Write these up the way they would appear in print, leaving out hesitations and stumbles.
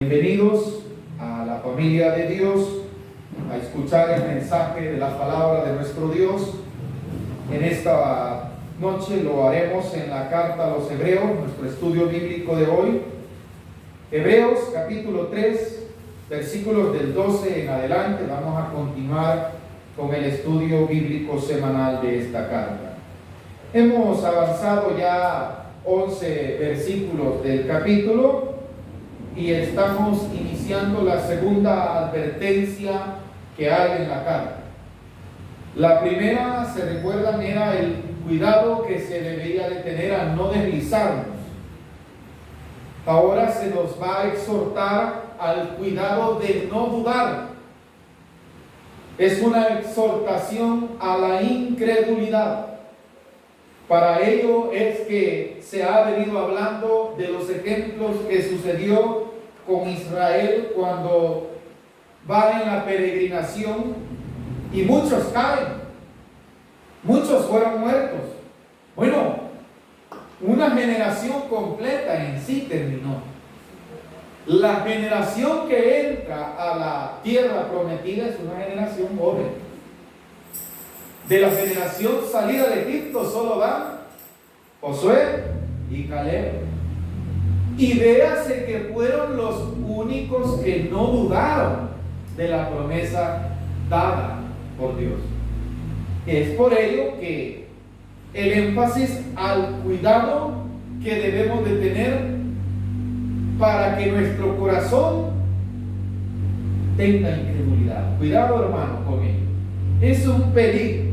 Bienvenidos a la familia de Dios, a escuchar el mensaje de la palabra de nuestro Dios. En esta noche lo haremos en la carta a los Hebreos, nuestro estudio bíblico de hoy. Hebreos capítulo 3, versículos del 12 en adelante. Vamos a continuar con el estudio bíblico semanal de esta carta. Hemos avanzado ya 11 versículos del capítulo y estamos iniciando la segunda advertencia que hay en la carta. La primera, se recuerdan, era el cuidado que se debería de tener a no deslizarnos. Ahora se nos va a exhortar al cuidado de no dudar. Es una exhortación a la incredulidad. Para ello es que se ha venido hablando de los ejemplos que sucedió con Israel cuando va en la peregrinación y muchos caen, muchos fueron muertos. Bueno, una generación completa en sí terminó. La generación que entra a la tierra prometida es una generación joven. De la generación salida de Egipto solo van Josué y Caleb. Y véase que fueron los únicos que no dudaron de la promesa dada por Dios. Es por ello que el énfasis al cuidado que debemos de tener para que nuestro corazón tenga incredulidad. Cuidado, hermano, con ello. Es un peligro.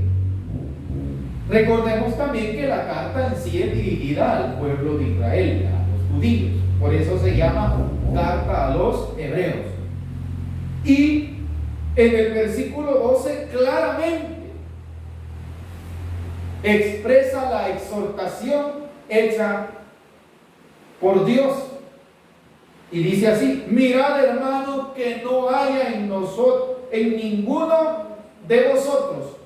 Recordemos también que la carta en sí es dirigida al pueblo de Israel, a los judíos. Por eso se llama carta a los hebreos. Y en el versículo 12 claramente expresa la exhortación hecha por Dios. Y dice así: mirad, hermano, que no haya en ninguno de vosotros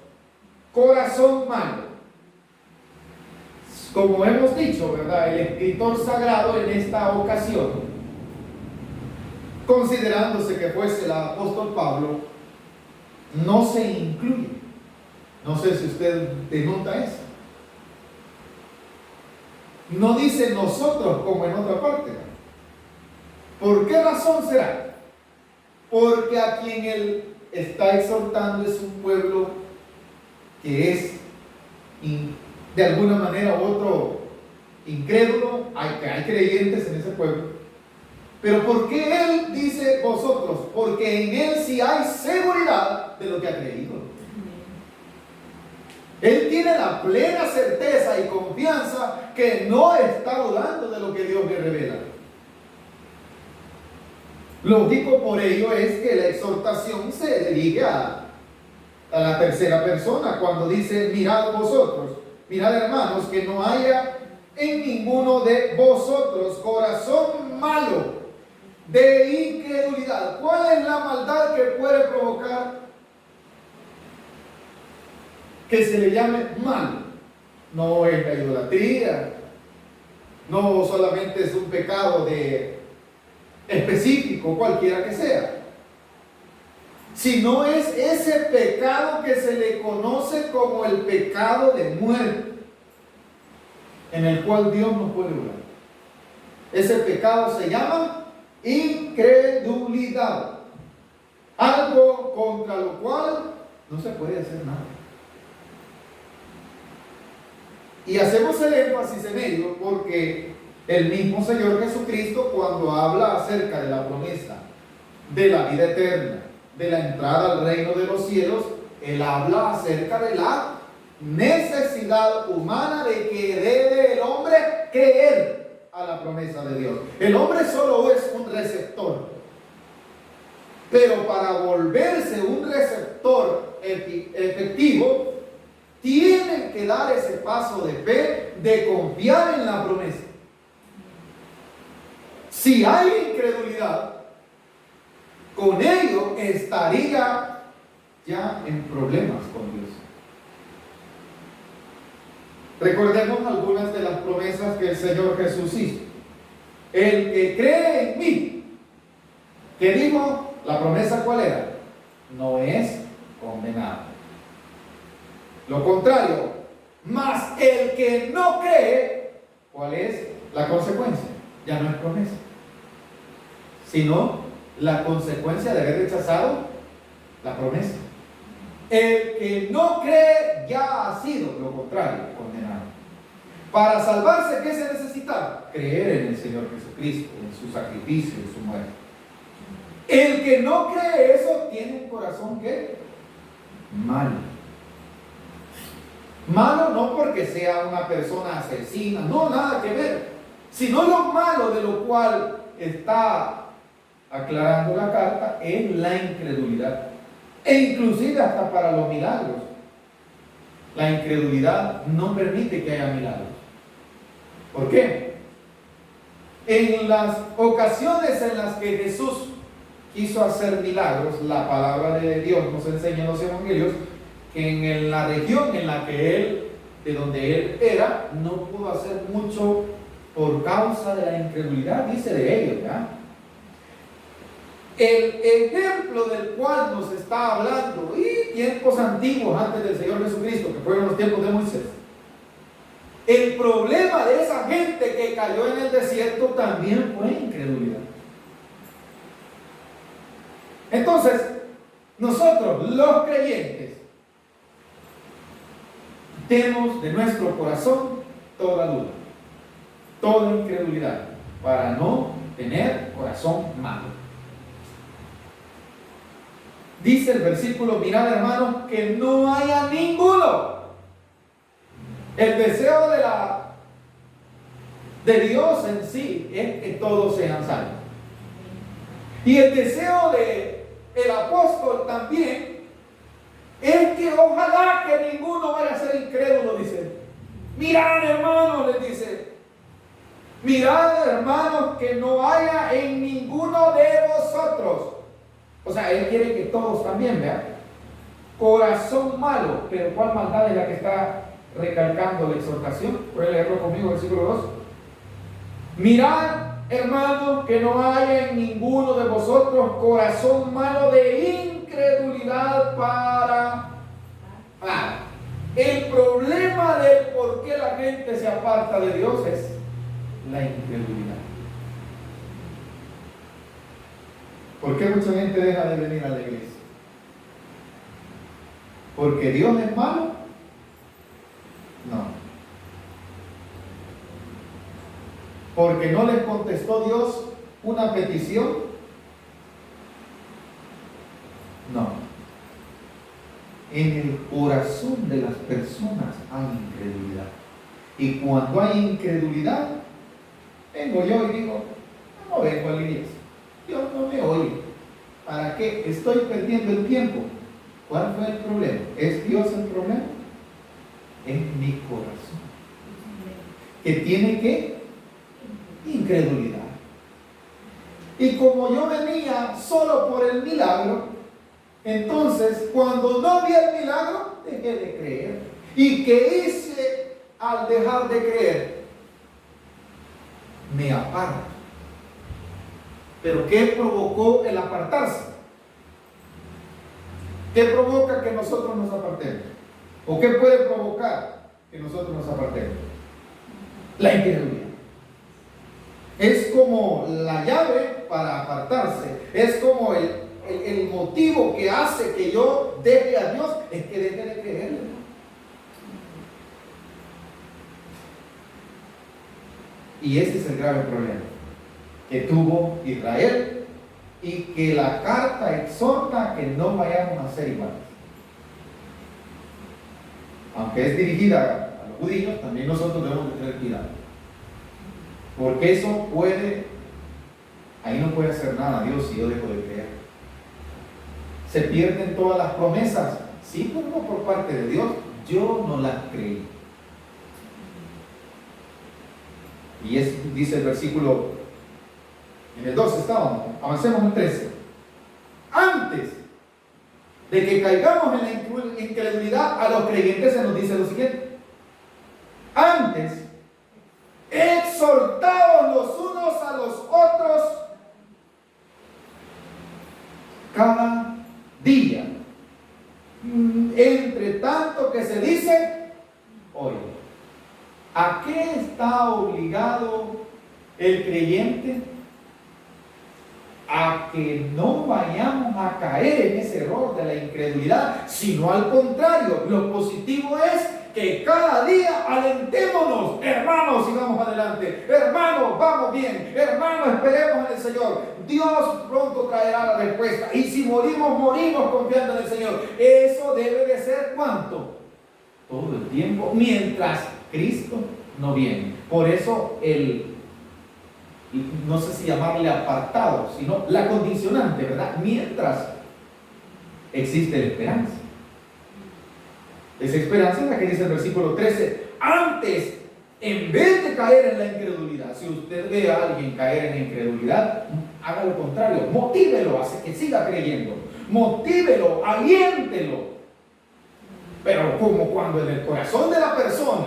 corazón malo. Como hemos dicho, ¿verdad? El escritor sagrado en esta ocasión, considerándose que fuese el apóstol Pablo, no se incluye. No sé si usted denota eso. No dice nosotros como en otra parte. ¿Por qué razón será? Porque a quien él está exhortando es un pueblo que es de alguna manera u otro incrédulo. Hay creyentes en ese pueblo. Pero ¿por qué él dice vosotros? Porque en él sí hay seguridad de lo que ha creído. Él tiene la plena certeza y confianza que no está dudando de lo que Dios le revela. Lo digo por ello es que la exhortación se dirige a la tercera persona cuando dice: mirad vosotros, mirad, hermanos, que no haya en ninguno de vosotros corazón malo de incredulidad. ¿Cuál es la maldad que puede provocar que se le llame malo? No es la idolatría, no solamente es un pecado específico, cualquiera que sea, sino es ese pecado que se le conoce como el pecado de muerte, en el cual Dios no puede obrar. Ese pecado se llama incredulidad, algo contra lo cual no se puede hacer nada. Y hacemos el énfasis en ello porque el mismo Señor Jesucristo, cuando habla acerca de la promesa de la vida eterna, de la entrada al reino de los cielos, Él habla acerca de la necesidad humana de que debe el hombre creer a la promesa de Dios. El hombre solo es un receptor, pero para volverse un receptor efectivo, tiene que dar ese paso de fe, de confiar en la promesa. Si hay incredulidad, con ello estaría ya en problemas con Dios. Recordemos algunas de las promesas que el Señor Jesús hizo. El que cree en mí, ¿Qué dijo? La promesa, ¿cuál era? No es condenado. Lo contrario, mas el que no cree, ¿cuál es la consecuencia? Ya no es promesa, sino la consecuencia de haber rechazado la promesa. El que no cree ya ha sido, lo contrario, condenado. Para salvarse, ¿qué se necesita? Creer en el Señor Jesucristo, en su sacrificio, en su muerte. El que no cree eso tiene un corazón ¿qué? Malo. Malo no porque sea una persona asesina, no, nada que ver, sino lo malo de lo cual está aclarando la carta es la incredulidad. E inclusive hasta para los milagros. La incredulidad no permite que haya milagros. ¿Por qué? En las ocasiones en las que Jesús quiso hacer milagros, la palabra de Dios nos enseña en los evangelios que en la región en la que él, de donde él era, no pudo hacer mucho por causa de la incredulidad, dice de ellos, ¿ya? El ejemplo del cual nos está hablando, y tiempos antiguos antes del Señor Jesucristo, que fueron los tiempos de Moisés, el problema de esa gente que cayó en el desierto también fue incredulidad. Entonces, nosotros los creyentes quitemos de nuestro corazón toda duda, toda incredulidad, para no tener corazón malo. Dice el versículo, mirad hermanos, que no haya ninguno. El deseo de Dios en sí es que todos sean salvos. Y el deseo del apóstol también es que ojalá que ninguno vaya a ser incrédulo, dice. Mirad hermanos, les dice. Mirad hermanos que no haya en ninguno de vosotros. O sea, él quiere que todos también vean. Corazón malo, pero ¿cuál maldad es la que está recalcando la exhortación? Puede leerlo conmigo, versículo 2. Mirad, hermanos, que no haya en ninguno de vosotros corazón malo de incredulidad para mal. El problema del por qué la gente se aparta de Dios es la incredulidad. ¿Por qué mucha gente deja de venir a la iglesia? ¿Porque Dios es malo? No. ¿Porque no les contestó Dios una petición? No. En el corazón de las personas hay incredulidad. Y cuando hay incredulidad, vengo yo y digo, no vengo a la iglesia. Dios no me oye. ¿Para qué? Estoy perdiendo el tiempo. ¿Cuál fue el problema? ¿Es Dios el problema? Es mi corazón. ¿Que tiene qué? Incredulidad. Y como yo venía solo por el milagro, entonces cuando no vi el milagro, dejé de creer. ¿Y qué hice al dejar de creer? Me aparto. ¿Pero qué provocó el apartarse? ¿Qué provoca que nosotros nos apartemos? ¿O qué puede provocar que nosotros nos apartemos? La incredulidad. Es como la llave para apartarse. Es como el motivo que hace que yo deje a Dios, es que deje de creerle. Y ese es el grave problema que tuvo Israel y que la carta exhorta que no vayamos a ser iguales. Aunque es dirigida a los judíos, también nosotros debemos de tener cuidado. Porque eso ahí no puede hacer nada Dios si yo dejo de creer. Se pierden todas las promesas, sí, pero no por parte de Dios, yo no las creí. Y dice el versículo, en el 12 estábamos, avancemos en 13. Antes de que caigamos en la incredulidad, a los creyentes se nos dice lo siguiente: antes, exhortaos los unos a los otros cada día. Entre tanto que se dice hoy. ¿A qué está obligado el creyente? A que no vayamos a caer en ese error de la incredulidad, sino al contrario. Lo positivo es que cada día alentémonos, hermanos, sigamos adelante, hermanos, vamos bien, hermanos, esperemos en el Señor. Dios pronto traerá la respuesta, y si morimos, morimos confiando en el Señor. Eso debe de ser ¿cuánto? Todo el tiempo, mientras Cristo no viene. Por eso no sé si llamarle apartado, sino la condicionante, ¿verdad? Mientras existe la esperanza. Esa esperanza es la que dice el versículo 13. Antes, en vez de caer en la incredulidad, si usted ve a alguien caer en la incredulidad, haga lo contrario, motívelo, hace que siga creyendo, motívelo, aliéntelo. Pero como cuando en el corazón de la persona,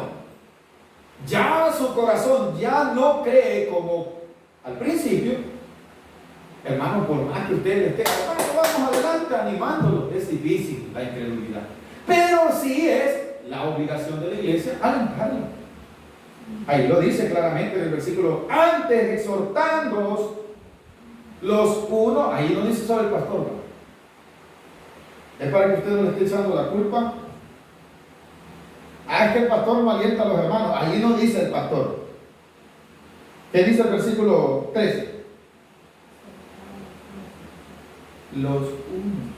ya su corazón ya no cree como al principio, hermano, por más que usted esté, hermano, vamos adelante animándolo, es difícil la incredulidad. Pero sí es la obligación de la iglesia alentarlo. Ahí lo dice claramente en el versículo, antes exhortándoos los unos, ahí no dice sobre el pastor, ¿no? Es para que usted no le esté echando la culpa. Es que el pastor no alienta a los hermanos. Allí no dice el pastor. ¿Qué dice el versículo 13? Los unos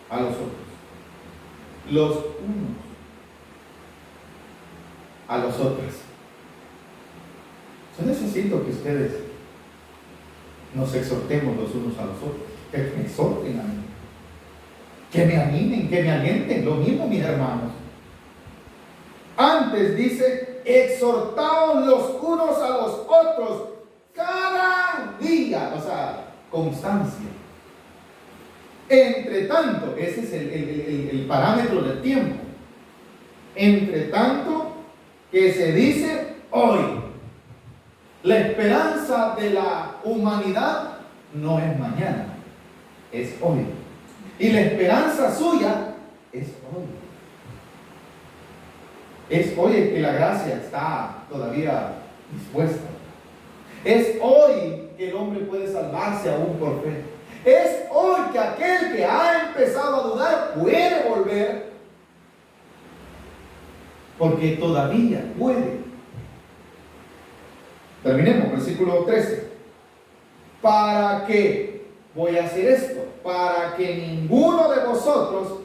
a los otros. Los unos a los otros. Yo necesito que ustedes nos exhortemos los unos a los otros. Que me exhorten a mí. Que me animen, que me alienten. Lo mismo, mis hermanos. Antes dice, exhortaos los unos a los otros cada día. O sea, constancia. Entre tanto, ese es el parámetro del tiempo. Entre tanto que se dice hoy. La esperanza de la humanidad no es mañana, es hoy. Y la esperanza suya es hoy. Es hoy en que la gracia está todavía dispuesta. Es hoy que el hombre puede salvarse aún por fe. Es hoy que aquel que ha empezado a dudar puede volver. Porque todavía puede. Terminemos, versículo 13. ¿Para qué voy a hacer esto? Para que ninguno de vosotros...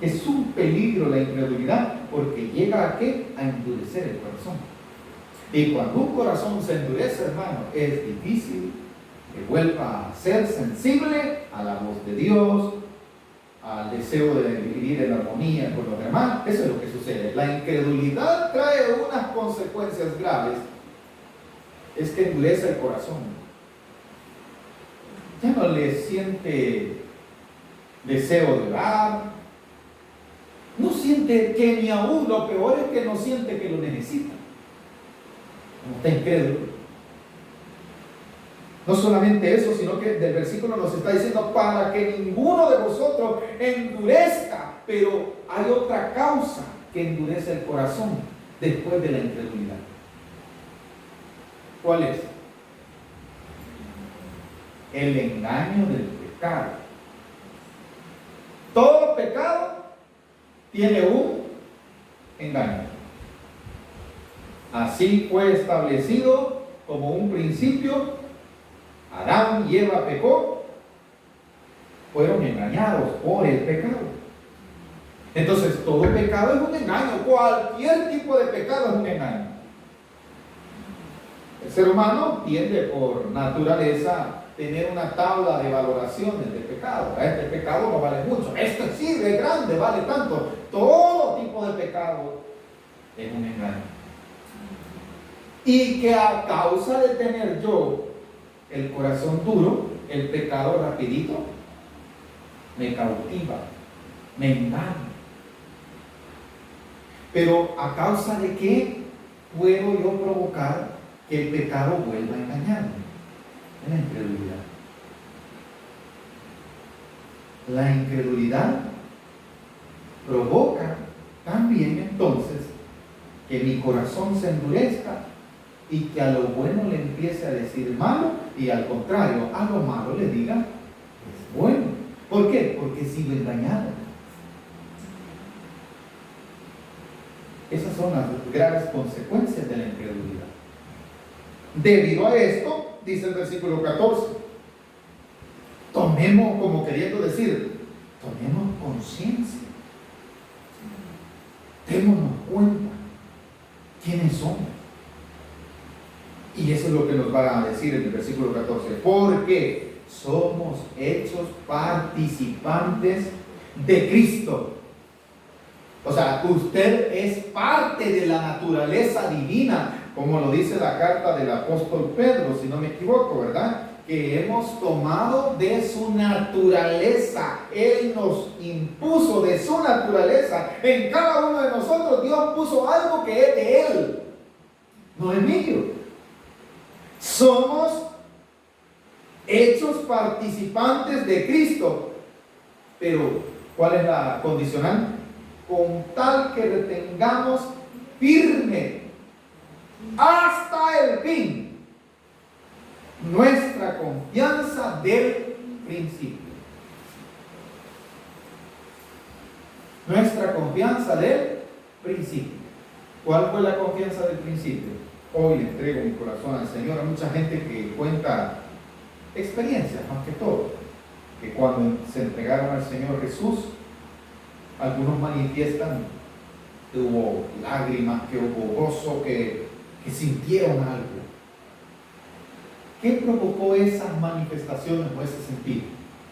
es un peligro la incredulidad, porque llega ¿a qué? A endurecer el corazón. Y cuando un corazón se endurece, hermano, es difícil que vuelva a ser sensible a la voz de Dios, al deseo de vivir en armonía con los demás. Eso es lo que sucede. La incredulidad trae unas consecuencias graves. Es que endurece el corazón. Ya no le siente deseo de orar. No siente que ni aún, lo peor es que no siente que lo necesita. Como está incrédulo. No solamente eso, sino que del versículo nos está diciendo para que ninguno de vosotros endurezca. Pero hay otra causa que endurece el corazón después de la incredulidad. ¿Cuál es? El engaño del pecado. Todo pecado tiene un engaño. Así fue establecido como un principio. Adán y Eva pecó, fueron engañados por el pecado. Entonces todo pecado es un engaño. Cualquier tipo de pecado es un engaño. El ser humano tiende por naturaleza a tener una tabla de valoraciones de pecado. Este pecado no vale mucho, este sí es grande, vale tanto. Todo tipo de pecado es un engaño. Y que a causa de tener yo el corazón duro, el pecado rapidito me cautiva, me engaña. Pero a causa de qué puedo yo provocar que el pecado vuelva a engañarme. En la incredulidad. La incredulidad provoca también entonces que mi corazón se endurezca y que a lo bueno le empiece a decir malo y al contrario, a lo malo le diga es bueno. ¿Por qué? Porque sigo engañado. Esas son las graves consecuencias de la incredulidad. Debido a esto, dice el versículo 14, tomemos, como queriendo decir, tomemos conciencia, démonos cuenta quiénes somos. Y eso es lo que nos va a decir en el versículo 14, porque somos hechos participantes de Cristo. O sea, usted es parte de la naturaleza divina, como lo dice la carta del apóstol Pedro, si no me equivoco, ¿verdad? Que hemos tomado de su naturaleza. Él nos impuso de su naturaleza. En cada uno de nosotros Dios puso algo que es de Él, no es mío. Somos hechos participantes de Cristo. Pero, ¿cuál es la condicional? Con tal que retengamos firme hasta el fin nuestra confianza del principio. Nuestra confianza del principio. ¿Cuál fue la confianza del principio? Hoy le entrego mi corazón al Señor. Hay mucha gente que cuenta experiencias, más que todo, que cuando se entregaron al Señor Jesús, algunos manifiestan que hubo lágrimas, que hubo gozo, que sintieron algo. ¿Qué provocó esas manifestaciones o ese sentido?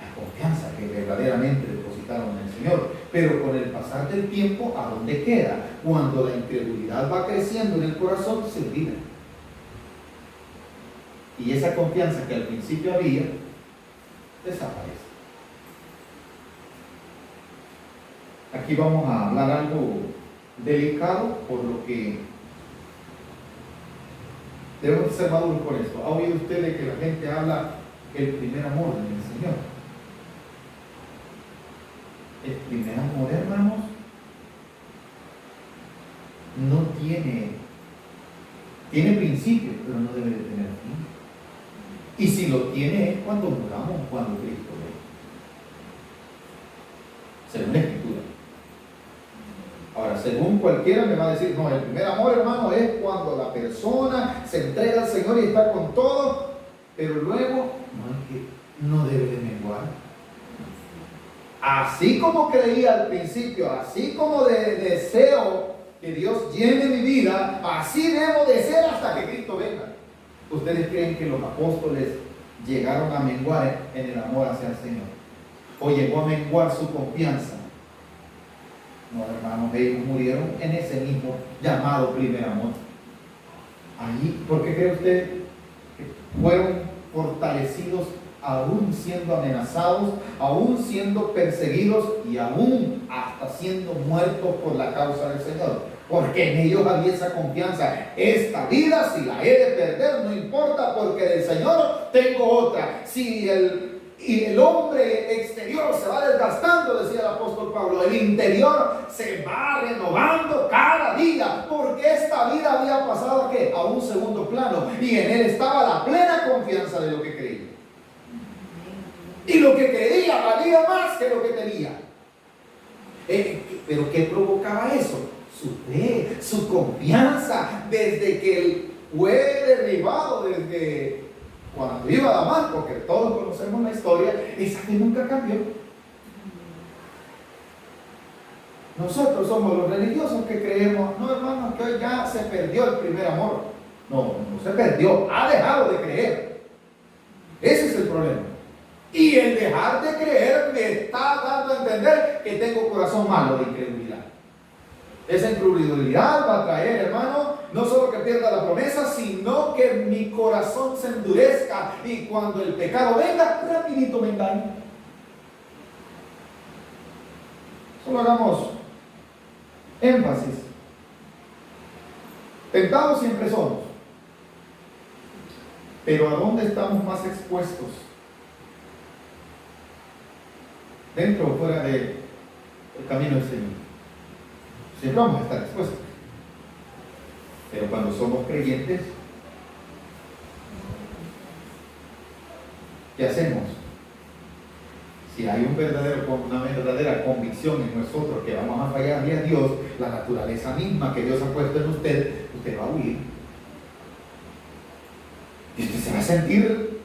La confianza que verdaderamente depositaron en el Señor. Pero con el pasar del tiempo, ¿a dónde queda? Cuando la incredulidad va creciendo en el corazón, se olvida. Y esa confianza que al principio había, desaparece. Aquí vamos a hablar algo delicado, por lo que debemos ser maduros por esto. ¿Ha oído usted de que la gente habla que el primer amor en el Señor? El primer amor, hermanos, no tiene principio, pero no debe de tener fin. Y si lo tiene es cuando muramos, cuando Cristo venga. Según la Escritura. Ahora, según cualquiera me va a decir, no, el primer amor, hermano, es cuando la persona se entrega al Señor y está con todo, pero luego, no, es que no debe de menguar. Así como creí al principio, así como deseo que Dios llene mi vida, así debo de ser hasta que Cristo venga. ¿Ustedes creen que los apóstoles llegaron a menguar en el amor hacia el Señor? ¿O llegó a menguar su confianza? No, hermanos, ellos murieron en ese mismo llamado primer amor. Allí, ¿por qué cree usted que fueron fortalecidos aún siendo amenazados, aún siendo perseguidos y aún hasta siendo muertos por la causa del Señor? Porque en ellos había esa confianza. Esta vida, si la he de perder, no importa, porque del Señor tengo otra. Si el hombre exterior se va desgastando, decía el apóstol Pablo, el interior se va renovando cada día, porque esta vida había pasado ¿a qué? A un segundo plano, y en él estaba la plena confianza de lo que creía. Y lo que creía valía más que lo que tenía. ¿Pero qué provocaba eso? Su fe, su confianza, desde que él fue derribado, desde cuando iba a Damasco, porque todos conocemos la historia, esa fe nunca cambió. Nosotros somos los religiosos que creemos, no, hermanos, que hoy ya se perdió el primer amor. No, no se perdió, ha dejado de creer. Ese es el problema. Y el dejar de creer me está dando a entender que tengo corazón malo de incredulidad. Esa incredulidad va a traer, hermano, no solo que pierda la promesa, sino que mi corazón se endurezca y cuando el pecado venga, rapidito me engañe. Solo hagamos énfasis. Tentados siempre somos. Pero ¿a dónde estamos más expuestos? dentro o fuera del camino del Señor. Siempre vamos a estar expuestos. Pero cuando somos creyentes, ¿qué hacemos? Si hay una verdadera convicción en nosotros que vamos a fallarle a Dios, la naturaleza misma que Dios ha puesto en usted va a huir. Y usted se va a sentir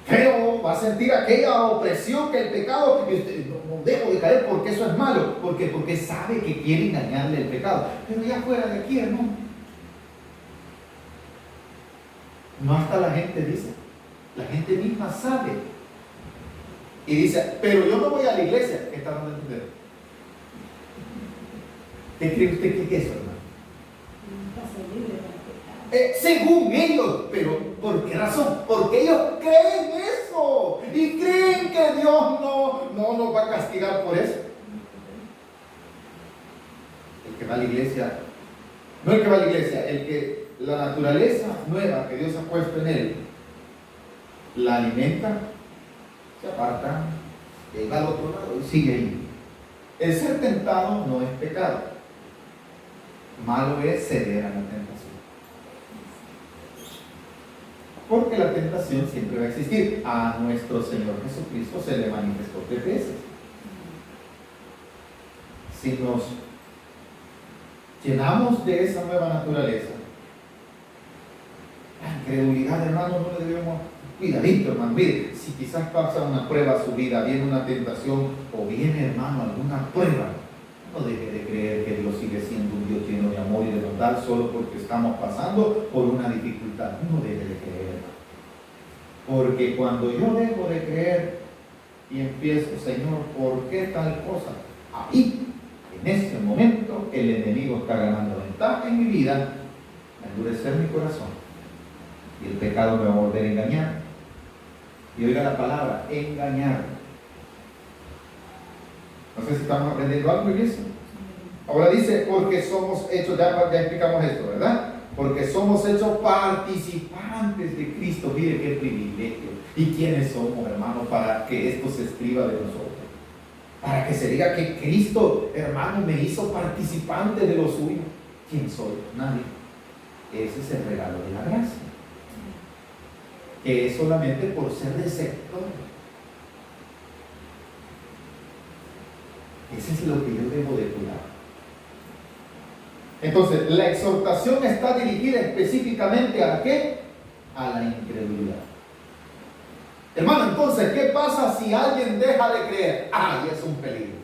feo, va a sentir aquella opresión que el pecado, y usted no debo de caer porque eso es malo, porque sabe que quiere engañarle el pecado. Pero ya fuera de aquí, hermano, no hasta la gente dice, la gente misma sabe. Y dice, pero yo no voy a la iglesia. ¿Qué está dando a entender? ¿Qué cree usted que es eso, hermano? Según ellos, pero ¿por qué razón? Porque ellos creen eso y creen que Dios no nos va a castigar por eso. El que va a la iglesia, no el que va a la iglesia, el que la naturaleza nueva que Dios ha puesto en él, la alimenta, se aparta, llega al otro lado y sigue ahí. El ser tentado no es pecado. Malo es ceder a la tentación. Porque la tentación siempre va a existir. A nuestro Señor Jesucristo se le manifestó 3 veces. Si nos llenamos de esa nueva naturaleza, la incredulidad, hermano, no le debemos. Cuidadito, hermano. Mire, si quizás pasa una prueba a su vida, viene una tentación o viene, hermano, alguna prueba, no deje de creer que Dios sigue siendo un Dios lleno de amor y de bondad solo porque estamos pasando por una dificultad. No deje de creer, hermano. Porque cuando yo dejo de creer y empiezo, Señor, ¿por qué tal cosa? Ahí, en ese momento, el enemigo está ganando ventaja en mi vida, a endurecer mi corazón. Y el pecado me va a volver a engañar. Y oiga la palabra, engañar. No sé si estamos aprendiendo algo, iglesia. Ahora dice, porque somos hechos, ya explicamos esto, ¿verdad? Porque somos hechos participantes de Cristo. Mire qué privilegio. ¿Y quiénes somos, hermano, para que esto se escriba de nosotros? Para que se diga que Cristo, hermano, me hizo participante de lo suyo. ¿Quién soy? Nadie. Ese es el regalo de la gracia. Que es solamente por ser receptor. Eso es lo que yo debo de cuidar. Entonces, la exhortación está dirigida específicamente ¿a qué? A la incredulidad. Hermano, entonces, ¿qué pasa si alguien deja de creer? ¡Ay, es un peligro!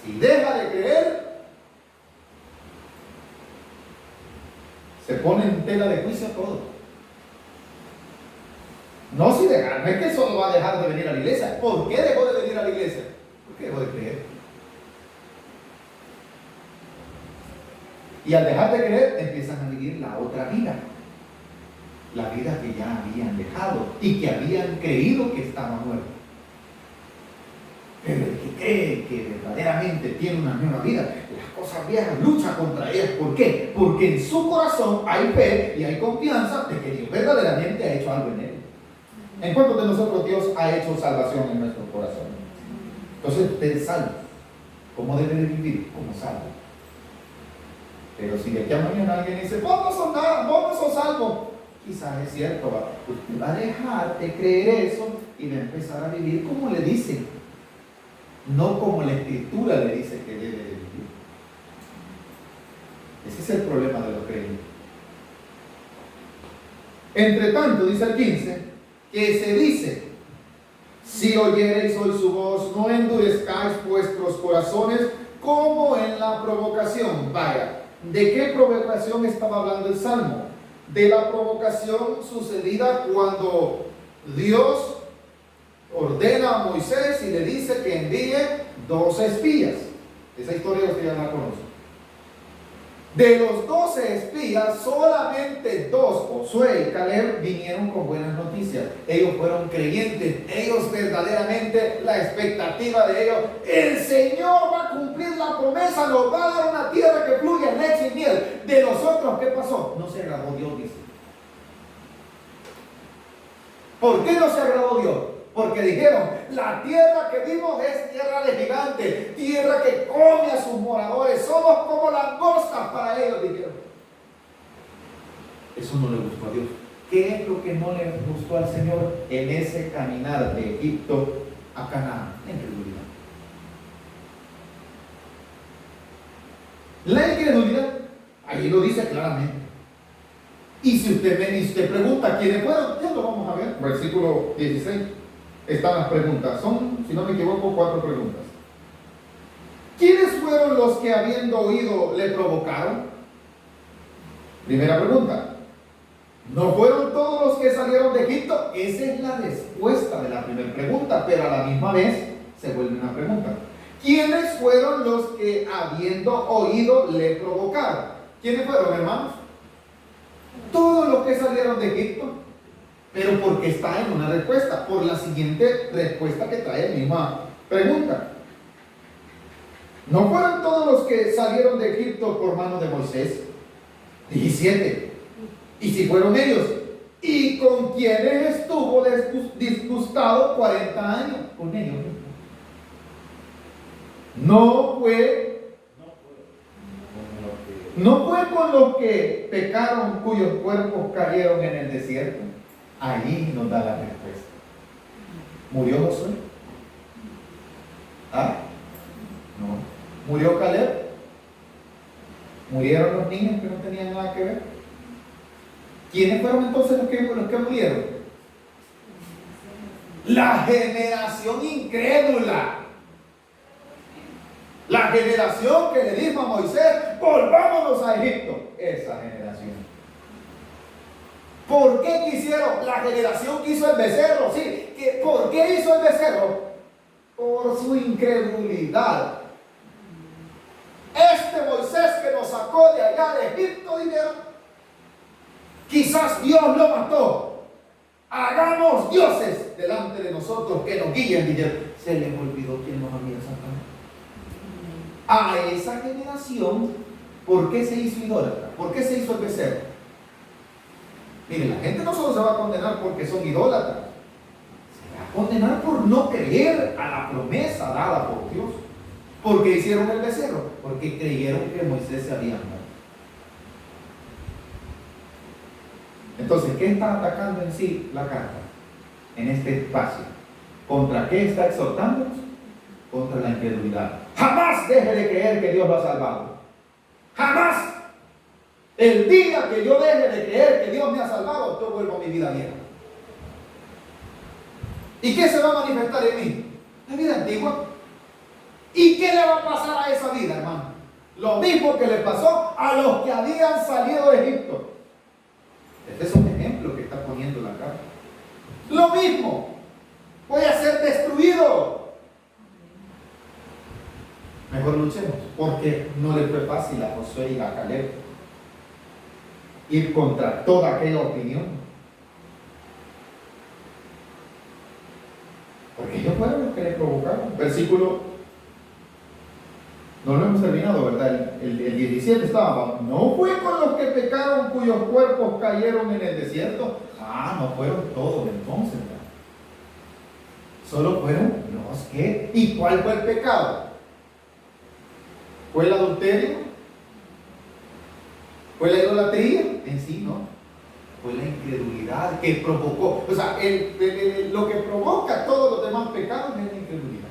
Si deja de creer, se pone en tela de juicio todo. No si dejar, no es que solo va a dejar de venir a la iglesia. ¿Por qué dejó de venir a la iglesia? Porque dejó de creer. Y al dejar de creer, empiezan a vivir la otra vida. La vida que ya habían dejado y que habían creído que estaba muerto. Pero el que cree que verdaderamente tiene una nueva vida, las cosas viejas lucha contra ellas. ¿Por qué? Porque en su corazón hay fe y hay confianza de que Dios verdaderamente ha hecho algo en él. ¿En cuántos de nosotros Dios ha hecho salvación en nuestro corazón? Entonces usted es salvo. ¿Cómo debe de vivir? Como salvo. Pero si de aquí a mañana alguien dice, vos no sos nada, vos no sos salvo, quizás es cierto, usted va a dejar de creer eso y va a empezar a vivir como le dicen, no como la Escritura le dice que debe de vivir. Ese es el problema de los creyentes. Entre tanto, dice el 15, que se dice, si oyereis hoy su voz, no endurezcáis vuestros corazones como en la provocación. Vaya, ¿de qué provocación estaba hablando el Salmo? De la provocación sucedida cuando Dios ordena a Moisés y le dice que envíe 12 espías. Esa historia usted ya la conoce. De los 12 espías, solamente 2, Josué y Caleb, vinieron con buenas noticias. Ellos fueron creyentes. Ellos verdaderamente, la expectativa de ellos, el Señor va a cumplir la promesa, nos va a dar una tierra que fluye leche y miel. De nosotros, ¿qué pasó? No se agradó Dios, dice. ¿Por qué no se agradó Dios? Porque dijeron, la tierra que vimos es tierra de gigantes, tierra que come a sus moradores, somos como langostas para ellos, dijeron. Eso no le gustó a Dios. ¿Qué es lo que no le gustó al Señor en ese caminar de Egipto a Canaán? La incredulidad. La incredulidad, ahí lo dice claramente. Y si usted pregunta quiénes fueron, ya lo vamos a ver. Versículo 16. Están las preguntas. Son, si no me equivoco, 4 preguntas. ¿Quiénes fueron los que habiendo oído le provocaron? Primera pregunta. ¿No fueron todos los que salieron de Egipto? Esa es la respuesta de la primera pregunta, pero a la misma vez se vuelve una pregunta. ¿Quiénes fueron los que habiendo oído le provocaron? ¿Quiénes fueron, hermanos? Todos los que salieron de Egipto. Pero porque está en una respuesta, por la siguiente respuesta que trae la misma pregunta. ¿No fueron todos los que salieron de Egipto por mano de Moisés? 17. Y si fueron ellos, ¿y con quienes estuvo disgustado 40 años? Con ellos mismos. No fue con los que pecaron, cuyos cuerpos cayeron en el desierto. Ahí nos da la respuesta. ¿Murió Josué? ¿Ah? No. ¿Murió Caleb? ¿Murieron los niños que no tenían nada que ver? ¿Quiénes fueron entonces los que murieron? La generación incrédula. La generación que le dijo a Moisés, volvámonos a Egipto. Esa generación. ¿Por qué quisieron? La generación que hizo el becerro, sí. ¿Por qué hizo el becerro? Por su incredulidad. Este Moisés que nos sacó de allá de Egipto, dijeron, quizás Dios lo mató. Hagamos dioses delante de nosotros que nos guíen, dijeron. Se les olvidó quién nos había sacado. A esa generación, ¿por qué se hizo idólatra? ¿Por qué se hizo el becerro? Mire, la gente no solo se va a condenar porque son idólatras, se va a condenar por no creer a la promesa dada por Dios. ¿Por qué hicieron el becerro? Porque creyeron que Moisés se había muerto. Entonces, ¿qué está atacando en sí la carta? En este espacio. ¿Contra qué está exhortándonos? Contra la incredulidad. Jamás deje de creer que Dios lo ha salvado. Jamás. El día que yo deje de creer que Dios me ha salvado, yo vuelvo a mi vida vieja. ¿Y qué se va a manifestar en mí? La vida antigua. ¿Y qué le va a pasar a esa vida, hermano? Lo mismo que le pasó a los que habían salido de Egipto. Este es un ejemplo que está poniendo la carta. Lo mismo. Voy a ser destruido. Mejor luchemos, porque no le fue fácil a Josué y a Caleb ir contra toda aquella opinión. Porque ellos fueron los que le provocaron. Versículo, no lo hemos terminado, ¿verdad? El 17 estaba. ¿No fue con los que pecaron cuyos cuerpos cayeron en el desierto? No fueron todos entonces, ¿verdad? Solo fueron los que. ¿Y cuál fue el pecado? ¿Fue el adulterio? ¿Fue la idolatría? En sí, no. Fue la incredulidad que provocó. O sea, lo que provoca todos los demás pecados es la incredulidad.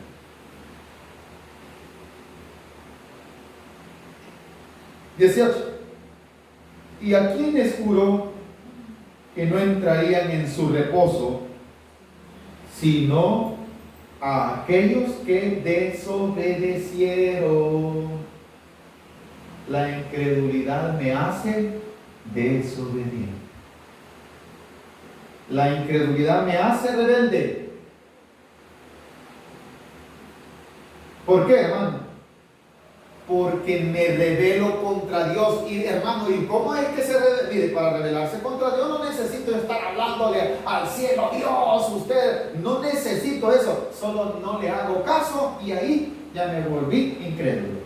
¿Y a quiénes juró que no entrarían en su reposo, sino a aquellos que desobedecieron? La incredulidad me hace desobediente. La incredulidad me hace rebelde. ¿Por qué, hermano? Porque me rebelo contra Dios. Y hermano, ¿y cómo es que se rebela? Mire, para rebelarse contra Dios no necesito estar hablándole al cielo, Dios, usted, no necesito eso. Solo no le hago caso y ahí ya me volví incrédulo.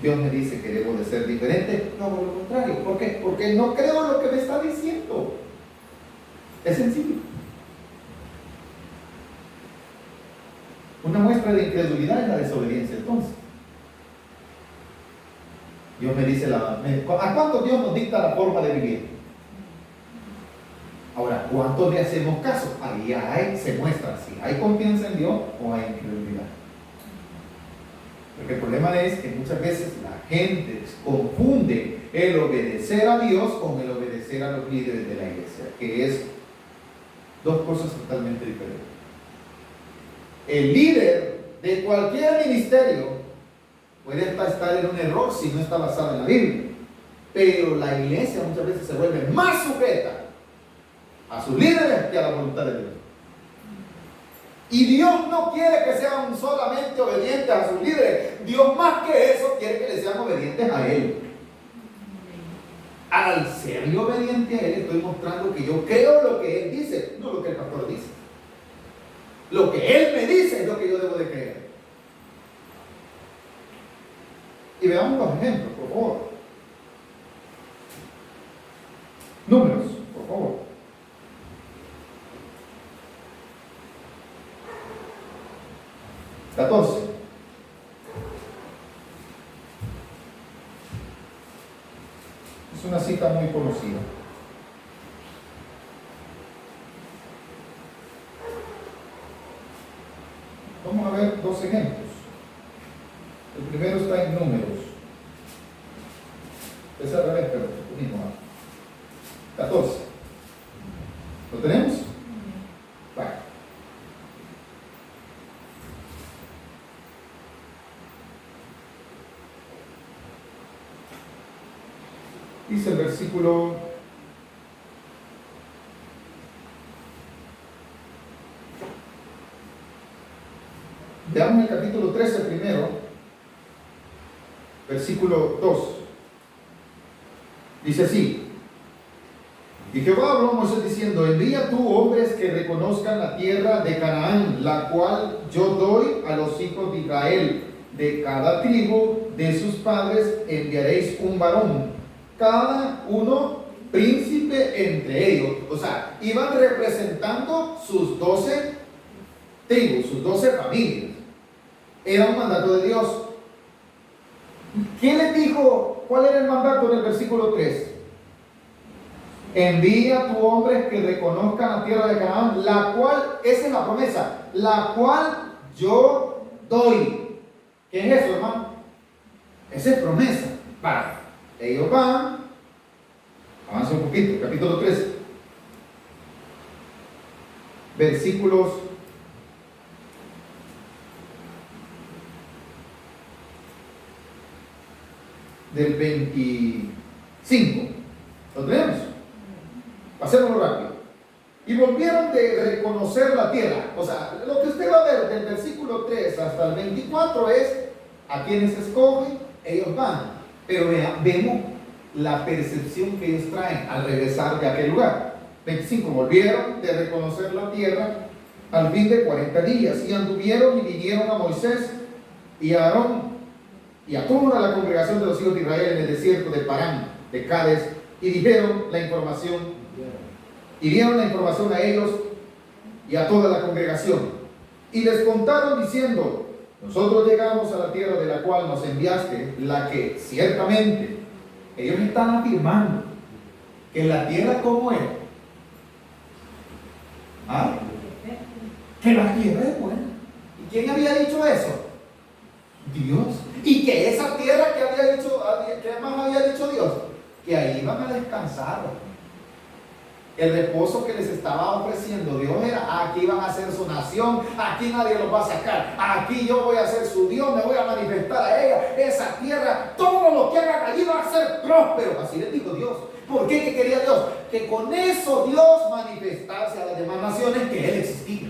Dios me dice que debo de ser diferente, no hago lo contrario. ¿Por qué? Porque no creo en lo que me está diciendo. Es sencillo. de incredulidad es la desobediencia. Entonces, Dios me dice, ¿a cuánto Dios nos dicta la forma de vivir? Ahora, ¿cuánto le hacemos caso? Ahí se muestra si hay confianza en Dios o hay incredulidad. Porque el problema es que muchas veces la gente confunde el obedecer a Dios con el obedecer a los líderes de la iglesia, que es dos cosas totalmente diferentes. El líder de cualquier ministerio puede estar en un error si no está basado en la Biblia, pero la iglesia muchas veces se vuelve más sujeta a sus líderes que a la voluntad de Dios. Y Dios no quiere que sean solamente obedientes a sus líderes. Dios, más que eso, quiere que le sean obedientes a Él. Al ser obediente a Él, estoy mostrando que yo creo lo que Él dice, no lo que el pastor dice. Lo que Él me dice es lo que yo debo de creer. Y veamos los ejemplos, por favor. Números, por favor. Es una cita muy conocida. Vamos a ver dos ejemplos. El primero está en Números. Es al revés, pero unimos. 14. ¿Lo tenemos? Vale. Dice el versículo 13 primero, versículo 2. Dice así: y Jehová habló a Moisés diciendo: envía tú hombres que reconozcan la tierra de Canaán, la cual yo doy a los hijos de Israel. De cada tribu de sus padres enviaréis un varón, cada uno príncipe entre ellos. O sea, iban representando sus 12 tribus, sus 12 familias. Era un mandato de Dios. ¿Quién les dijo? ¿Cuál era el mandato en el versículo 3? Envía tu hombres que reconozcan la tierra de Canaán, la cual, esa es la promesa, la cual yo doy. ¿Qué es eso, hermano? Esa es promesa. Vale. Ellos van, avanza un poquito, capítulo 13, versículos del 25. ¿Lo tenemos? Pasémoslo rápido. Y volvieron de reconocer la tierra. O sea, lo que usted va a ver del versículo 3 hasta el 24 es a quienes escogen, ellos van. Pero vemos la percepción que ellos traen al regresar de aquel lugar. 25. Volvieron de reconocer la tierra al fin de 40 días. Y anduvieron y vinieron a Moisés y a Aarón y a toda la congregación de los hijos de Israel en el desierto de Parán, de Cades, y dijeron la información, y dieron la información a ellos y a toda la congregación, y les contaron diciendo: nosotros llegamos a la tierra de la cual nos enviaste, la que ciertamente, ellos están afirmando que la tierra como es, ¿ah? Que la tierra es buena. ¿Y quién había dicho eso? Dios. Y que esa tierra que más había dicho Dios, que ahí iban a descansar. El reposo que les estaba ofreciendo Dios era: aquí van a ser su nación, aquí nadie los va a sacar, aquí yo voy a ser su Dios, me voy a manifestar a ella, esa tierra, todo lo que hagan allí va a ser próspero. Así les dijo Dios. ¿Por qué? ¿Qué quería Dios? Que con eso Dios manifestase a las demás naciones que Él existía.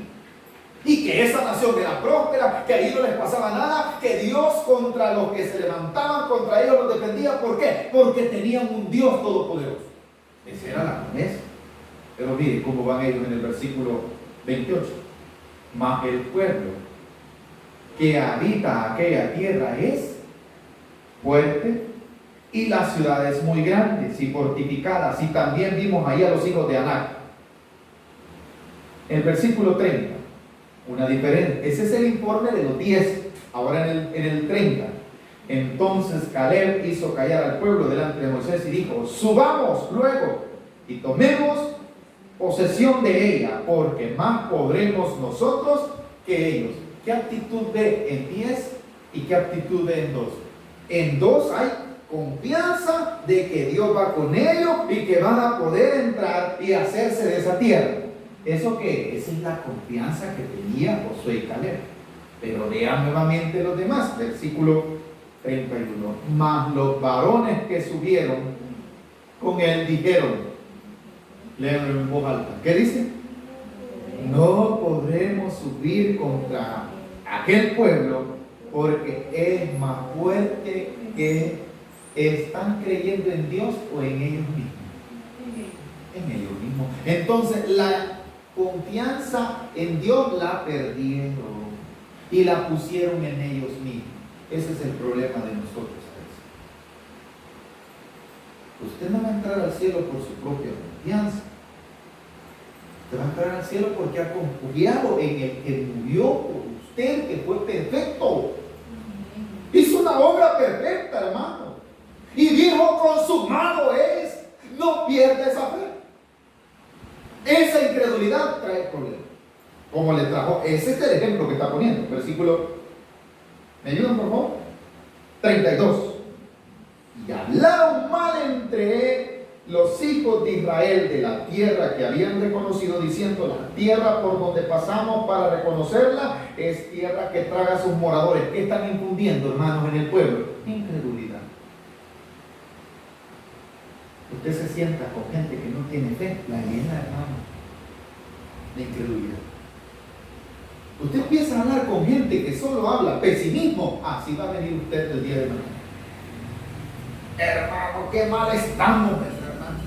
Y que esa nación era próspera, que ahí no les pasaba nada, que Dios contra los que se levantaban contra ellos los defendía. ¿Por qué? Porque tenían un Dios todopoderoso. Esa era la promesa. Pero mire cómo van ellos en el versículo 28. Mas el pueblo que habita aquella tierra es fuerte, y las ciudades muy grandes y fortificadas. Y también vimos ahí a los hijos de Anac. En el versículo 30. una diferencia. Ese es el informe de los 10. Ahora en el 30. Entonces Caleb hizo callar al pueblo delante de Moisés y dijo: subamos luego y tomemos posesión de ella, porque más podremos nosotros que ellos. ¿Qué actitud ve en 10 y qué actitud ve en 2? En 2 hay confianza de que Dios va con ellos y que van a poder entrar y hacerse de esa tierra. ¿Eso qué? Esa es la confianza que tenía Josué y Caleb. Pero vean nuevamente los demás, versículo 31. Mas los varones que subieron con él dijeron, léanlo en voz alta, ¿qué dice? No podremos subir contra aquel pueblo porque es más fuerte que están creyendo en Dios o en ellos mismos. En ellos mismos. Entonces la confianza en Dios la perdieron y la pusieron en ellos mismos. Ese es el problema de nosotros a veces. Usted no va a entrar al cielo por su propia confianza. Usted va a entrar al cielo porque ha confiado en el que murió por usted, que fue perfecto. Hizo una obra perfecta, hermano. Y dijo: consumado es. No pierda esa fe. Esa incredulidad trae problemas. Como le trajo, ese es el ejemplo que está poniendo. Versículo, ¿me ayudan por favor? 32. Y hablaron mal entre los hijos de Israel de la tierra que habían reconocido, diciendo: la tierra por donde pasamos para reconocerla es tierra que traga a sus moradores. ¿Qué están infundiendo, hermanos, en el pueblo? Incredulidad. Usted se sienta con gente que no tiene fe, la llena, hermano, de incredulidad. Usted empieza a hablar con gente que solo habla pesimismo, así va a venir usted el día de mañana. Hermano, qué mal estamos, hermano.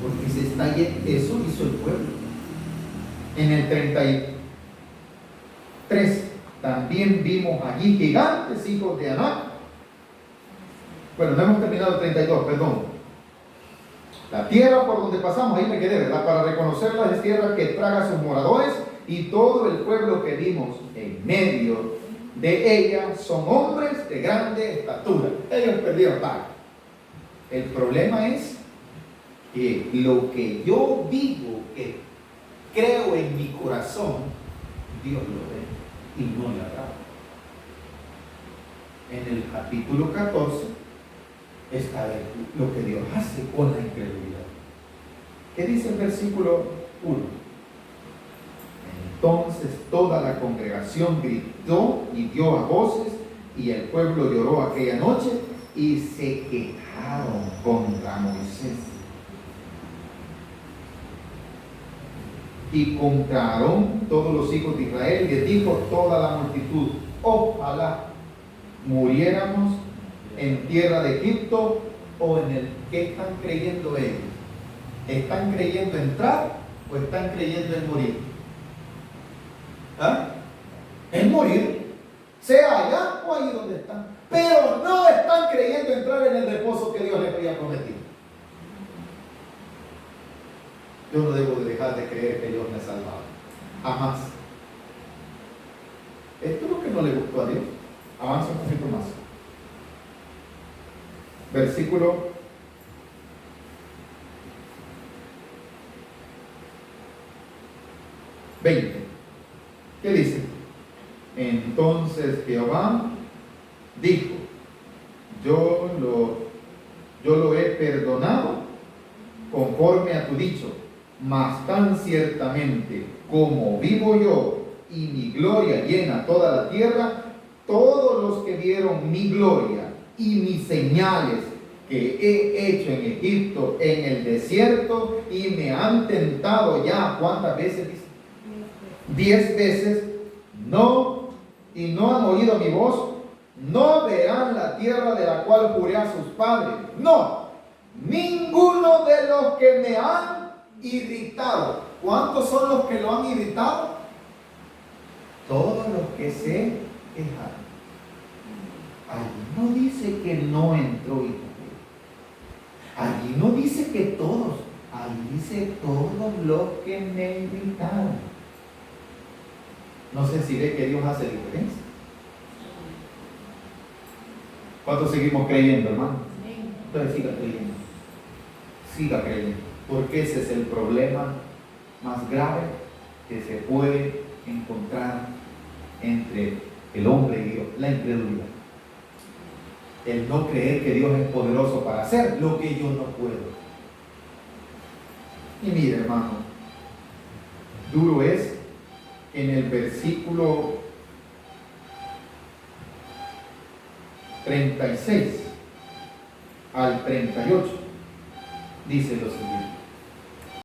Porque se está yendo. Eso hizo el pueblo. En el 33 también vimos allí gigantes, hijos de Anac. Bueno, no hemos terminado el 32, perdón. La tierra por donde pasamos, ahí me quedé, ¿verdad? Para reconocerla es tierra que traga a sus moradores, y todo el pueblo que vimos en medio de ella son hombres de grande estatura. Ellos perdieron paga. El problema es que lo que yo digo que creo en mi corazón, Dios lo ve y no le agrada. En el capítulo 14 está lo que Dios hace con la incredulidad. ¿Qué dice el versículo 1? Entonces toda la congregación gritó y dio a voces, y el pueblo lloró aquella noche y se quejaron contra Moisés y contra Aarón todos los hijos de Israel. Y les dijo toda la multitud: ojalá muriéramos en tierra de Egipto o en el. ¿Qué están creyendo ellos? ¿Están creyendo entrar o están creyendo en morir? ¿Ah? En morir, sea allá o ahí donde están. Pero no están creyendo entrar en el reposo que Dios les había prometido. Yo no debo de dejar de creer que Dios me ha salvado. Jamás. Esto es lo que no le gustó a Dios. Avanza un poquito más. Versículo 20. ¿Qué dice? Entonces Jehová dijo: yo lo he perdonado conforme a tu dicho, mas tan ciertamente como vivo yo y mi gloria llena toda la tierra, todos los que vieron mi gloria y mis señales que he hecho en Egipto, en el desierto, y me han tentado ya, ¿cuántas veces dice? 10 veces, no, y no han oído mi voz, no verán la tierra de la cual juré a sus padres. No, ninguno de los que me han irritado. ¿Cuántos son los que lo han irritado? Todos los que se quejaron. Allí no dice que no entró Israel. Allí no dice que todos. Allí dice todos los que me irritaron. No sé si ve que Dios hace diferencia. ¿Cuántos seguimos creyendo, hermano? Entonces siga creyendo. Siga creyendo. Porque ese es el problema más grave que se puede encontrar entre el hombre y Dios, la incredulidad. El no creer que Dios es poderoso para hacer lo que yo no puedo. Y mire, hermano, duro es en el versículo 36 al 38, dice lo siguiente: